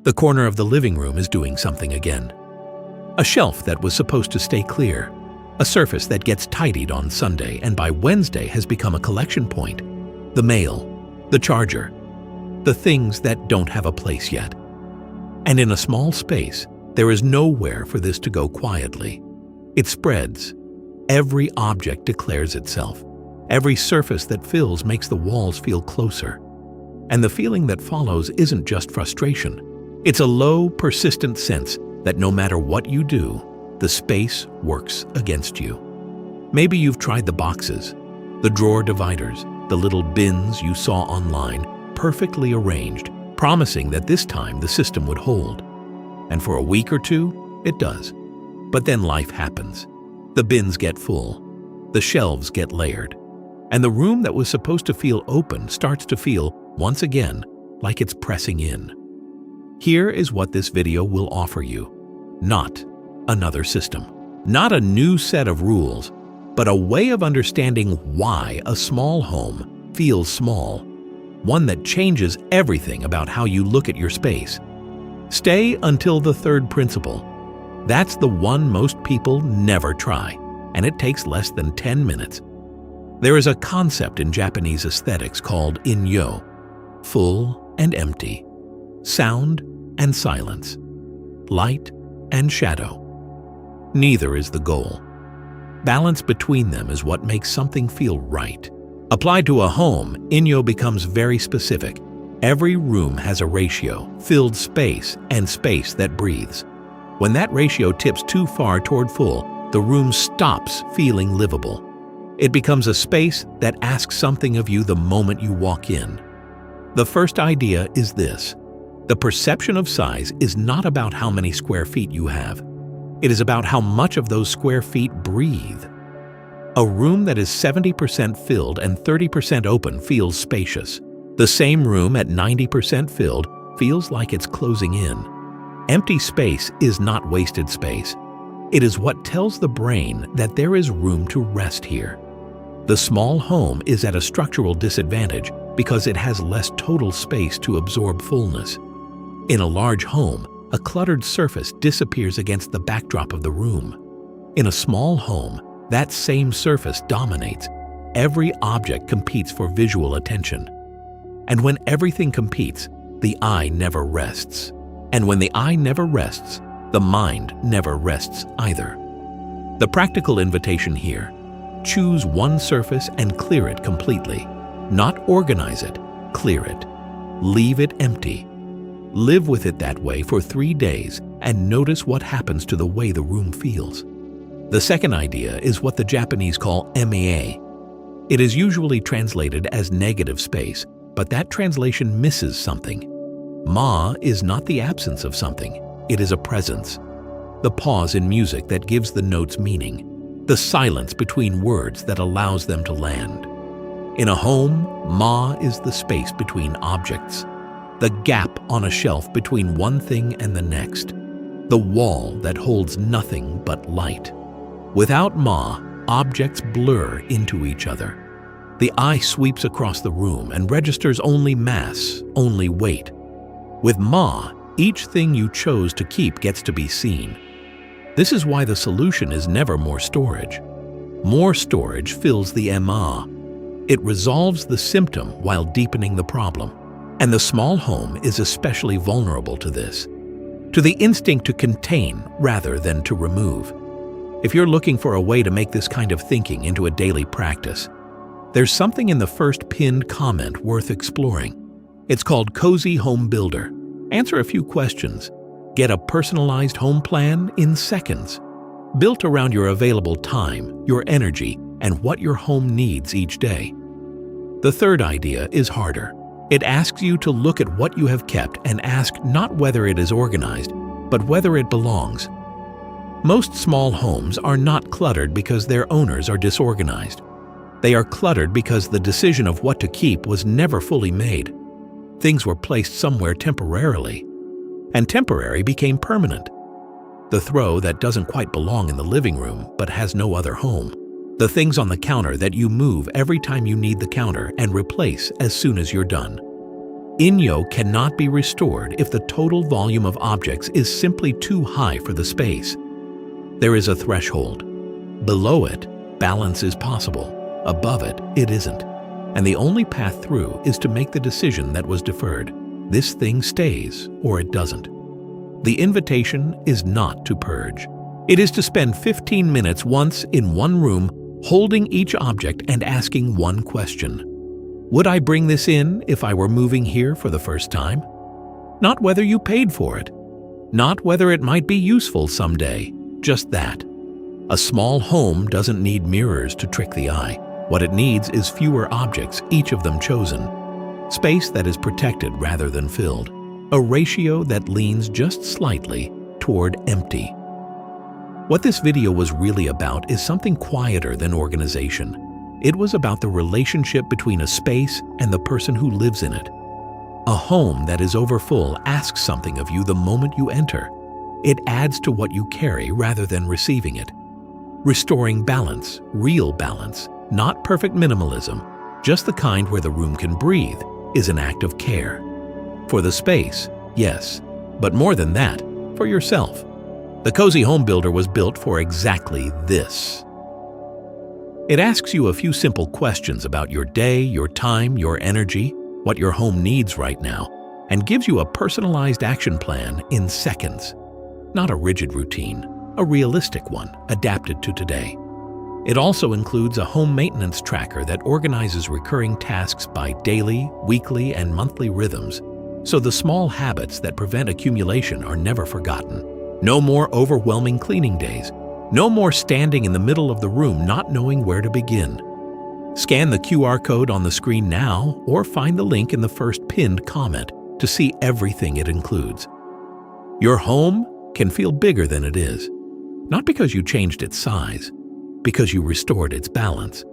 The corner of the living room is doing something again. A shelf that was supposed to stay clear. A surface that gets tidied on Sunday and by Wednesday has become a collection point. The mail, the charger, the things that don't have a place yet. And in a small space, there is nowhere for this to go quietly. It spreads. Every object declares itself. Every surface that fills makes the walls feel closer. And the feeling that follows isn't just frustration. It's a low, persistent sense that no matter what you do, the space works against you. Maybe you've tried the boxes, the drawer dividers, the little bins you saw online, perfectly arranged, promising that this time the system would hold. And for a week or two, it does. But then life happens. The bins get full, the shelves get layered, and the room that was supposed to feel open starts to feel, once again, like it's pressing in. Here is what this video will offer you. Not another system, not a new set of rules, but a way of understanding why a small home feels small, one that changes everything about how you look at your space. Stay until the third principle. That's the one most people never try, and it takes less than 10 minutes. There is a concept in Japanese aesthetics called inyo, full and empty, sound and silence, light and shadow. Neither is the goal. Balance between them is what makes something feel right. Applied to a home, inyo becomes very specific. Every room has a ratio, filled space, and space that breathes. When that ratio tips too far toward full, the room stops feeling livable. It becomes a space that asks something of you the moment you walk in. The first idea is this. The perception of size is not about how many square feet you have. It is about how much of those square feet breathe. A room that is 70% filled and 30% open feels spacious. The same room at 90% filled feels like it's closing in. Empty space is not wasted space. It is what tells the brain that there is room to rest here. The small home is at a structural disadvantage because it has less total space to absorb fullness. In a large home, a cluttered surface disappears against the backdrop of the room. In a small home, that same surface dominates. Every object competes for visual attention. And when everything competes, the eye never rests. And when the eye never rests, the mind never rests either. The practical invitation here: choose one surface and clear it completely. Not organize it, clear it. Leave it empty. Live with it that way for 3 days and notice what happens to the way the room feels. The second idea is what the Japanese call MEA. It is usually translated as negative space, but that translation misses something. Ma is not the absence of something, it is a presence. The pause in music that gives the notes meaning. The silence between words that allows them to land. In a home, Ma is the space between objects. The gap on a shelf between one thing and the next. The wall that holds nothing but light. Without Ma, objects blur into each other. The eye sweeps across the room and registers only mass, only weight. With Ma, each thing you chose to keep gets to be seen. This is why the solution is never more storage. More storage fills the Ma. It resolves the symptom while deepening the problem. And the small home is especially vulnerable to this. To the instinct to contain rather than to remove. If you're looking for a way to make this kind of thinking into a daily practice, there's something in the first pinned comment worth exploring. It's called Cozy Home Builder. Answer a few questions. Get a personalized home plan in seconds. Built around your available time, your energy, and what your home needs each day. The third idea is harder. It asks you to look at what you have kept and ask not whether it is organized, but whether it belongs. Most small homes are not cluttered because their owners are disorganized. They are cluttered because the decision of what to keep was never fully made. Things were placed somewhere temporarily, and temporary became permanent. The throw that doesn't quite belong in the living room but has no other home. The things on the counter that you move every time you need the counter and replace as soon as you're done. Inyo cannot be restored if the total volume of objects is simply too high for the space. There is a threshold. Below it, balance is possible. Above it, it isn't. And the only path through is to make the decision that was deferred. This thing stays or it doesn't. The invitation is not to purge. It is to spend 15 minutes once in one room holding each object and asking one question. Would I bring this in if I were moving here for the first time? Not whether you paid for it. Not whether it might be useful someday. Just that. A small home doesn't need mirrors to trick the eye. What it needs is fewer objects, each of them chosen. Space that is protected rather than filled. A ratio that leans just slightly toward empty. What this video was really about is something quieter than organization. It was about the relationship between a space and the person who lives in it. A home that is overfull asks something of you the moment you enter. It adds to what you carry rather than receiving it. Restoring balance, real balance, not perfect minimalism, just the kind where the room can breathe, is an act of care. For the space, yes, but more than that, for yourself. The Cozy Home Builder was built for exactly this. It asks you a few simple questions about your day, your time, your energy, what your home needs right now, and gives you a personalized action plan in seconds. Not a rigid routine, a realistic one adapted to today. It also includes a home maintenance tracker that organizes recurring tasks by daily, weekly, and monthly rhythms, so the small habits that prevent accumulation are never forgotten. No more overwhelming cleaning days. No more standing in the middle of the room not knowing where to begin. Scan the QR code on the screen now or find the link in the first pinned comment to see everything it includes. Your home can feel bigger than it is, not because you changed its size, because you restored its balance.